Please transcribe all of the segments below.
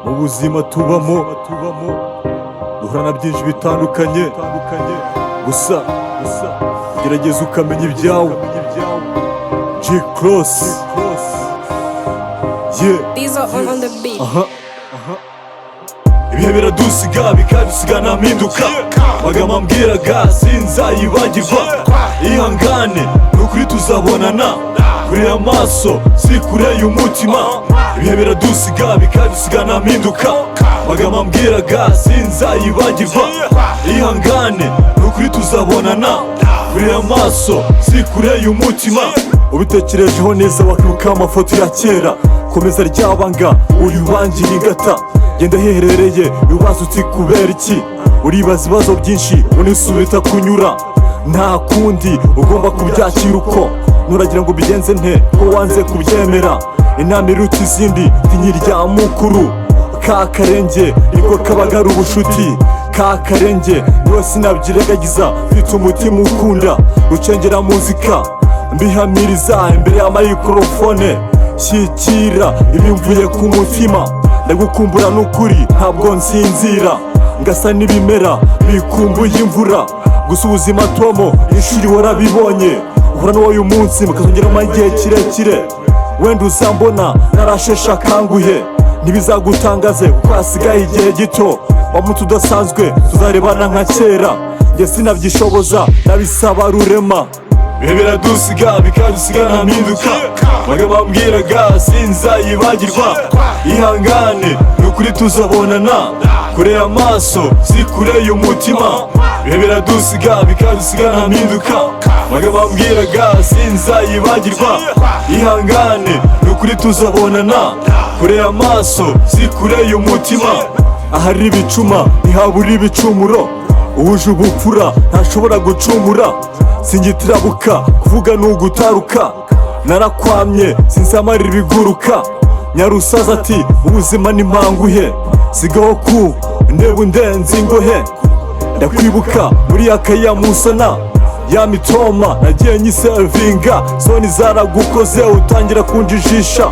mu buzima tubamo duhura na byinshi bitandukanye, gusa gerageza ukamenya ibyawe. G-Cross These are on the beat. ibihe biradusiga bikadusiga nta mpinduka, magambo ambwiraga sinzayibagirwa. Ihangane nukuri tuzabonana, kure amaso si kure y'umutima. Ibihe biradusiga bikadusiga nta mpinduka, magambo ambwiraga sinzayibagirwa. Ihangane nukuri tuzabonana, kure amaso si kure y'umutima. Ubitekerejeho neza wakibuka amafoto ya kera, komeza ryabanga uyubangira ingata. Genda heherereye ibibazo uti kubera iki, uribaza ibibazo byinshi unisubita kunyura. Nta kundi ugomba kubyakira uko, nuragira ngo bigenze nte ko wanze kubyemera. Inama iruta izindi tinyirya mukuru, ka karenge niko kabagara ubushuti. Ka karenge niwe sinabyirengagiza, mfite umutima ukunda gucengera muzika, mbihamiriza imbere ya mikrofone. Shyikira ibimvuye ku mutima, ndagukumbura n'ukuri ntabwo nsinzira. Ngasa n'ibimera bikumbuye imvura, gusa ubuzima tomo ishuri warabibonye. Uhura n'uwo uyu munsi mukazongeramo igihe kirekire, wenda uzambona narasheshe akanguhe. Ntibizagutangaze kuko hasigaye igihe gito, wa munsi udasanzwe tuzarebana nka kera. Njye sinabyishoboza nabisaba rurema. Ibihe biradusiga bikadusiga nta mpinduka, magambo ambwiraga sinzayibagirwa. Ihangane nukuri tuzabonana, kure amaso si kure y'umutima. Ibihe biradusiga bikadusiga nta mpinduka, magambo ambwiraga sinzayibagirwa. Ihangane nukuri tuzabonana, kure amaso si kure y'umutima. Ahari ibicuma ntihabura ibicumuro, uhuje ubupfura ntashobora gucumura. Singitirabuka kuvuga n'ugutaruka, narakwamye sinzamarira ibiguruka. Nyarusaza ati ubuzima ni mpanguhe, sigaho ku ndeba undenze ingohe. Ndakwibuka muri ya musana ya mitoma, nagiye nyiservinga zoni zaragukoze utangira kunjijisha.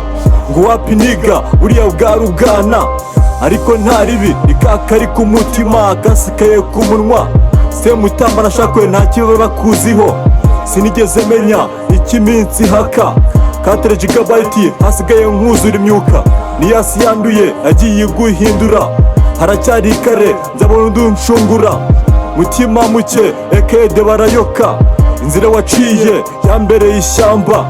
Ngo wapi niga buriya bwari ubwana, ariko nta ribi ikakari ku mutima gasikaye ku munwa. Semutamba nashakwe nta kiba bakuziho, sinigeze menya icy'iminsi haka. 4 GB hasigaye nkuzura imyuka, niyasi yanduye agiye guhindura. Haracyari kare nzabona undunshungura, mutima muke ekede barayoka. Inzira waciye yambereye ishyamba,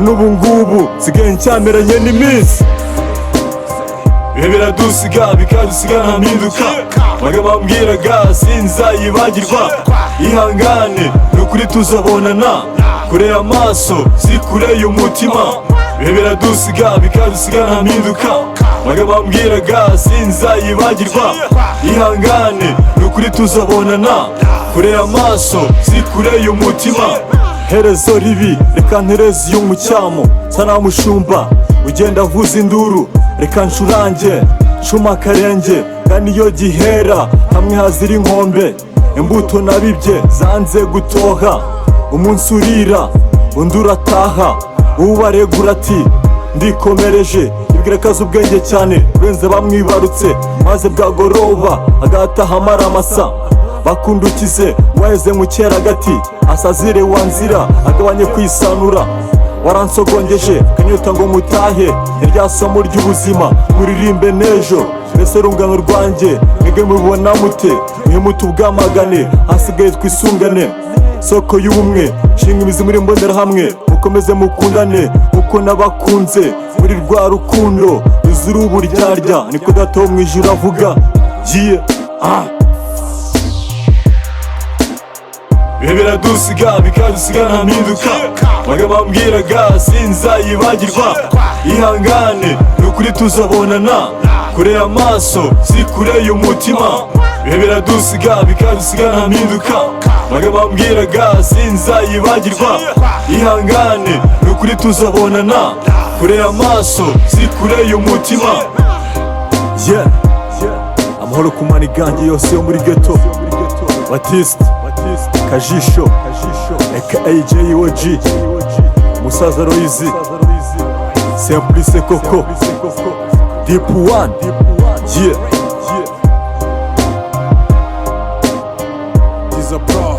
n'ubu ngubu sigaye ncyameranye n'iminsi. Ibihe biradusiga bikadusiga nta mpinduka, magambo ambwiraga sinzayibagirwa. Ihangane nukuri tuzabonana, kure amaso si kure y'umutima. Ibihe biradusiga bikadusiga nta mpinduka, magambo ambwiraga sinzayibagirwa. Ihangane nukuri tuzabonana, kure amaso si kure y'umutima. Herezo ribi reka ntereze y'umucyamo, sana mushumba ugenda avuza induru. Reka nshurange nshuma akarenge, kandi iyo gihera hamwe hazira inkombe. Imbuto nabibye zanze gutoha, umunsi urira undi urataha. Ubaregura ati ndikomereje, ibwira kaza ubwenge cyane benze bamwibarutse. Maze bwagoroba agataha amaramasa, bakundukize waheze mu kera gati. Asazire wanzira agabanye kwisanura, waransogongeje kanyota ngo mutahe. Irya somo ry'ubuzima muririmbe n'ejo, mbese rungano rwanjye mwebwe mubibona mute? Mwimutu bwamagane hasigaye twisungane. Soko y'ubumwe shinga imizi muri mbonerahamwe, mukomeze mukundane uko nabakunze. Muri rwa rukundo ruzira uburyarya, niko data wo mwijuru avuga. Ibihe biradusiga bikadusiga nta mpinduka, magambo ambwiraga sinzayibagirwa. Ihangane nukuri tuzabonana, kure amaso si kure y'umutima. Ibihe biradusiga bikadusiga nta mpinduka, magambo ambwiraga sinzayibagirwa. Ihangane nukuri tuzabonana, kure amaso si kure y'umutima. Amahoro ku mani gange yose yo muri ghetto. Batiste Kajisho aka JOG, Musaza Roizi, Simplice Koko. Deep One, yeah. He's a pro.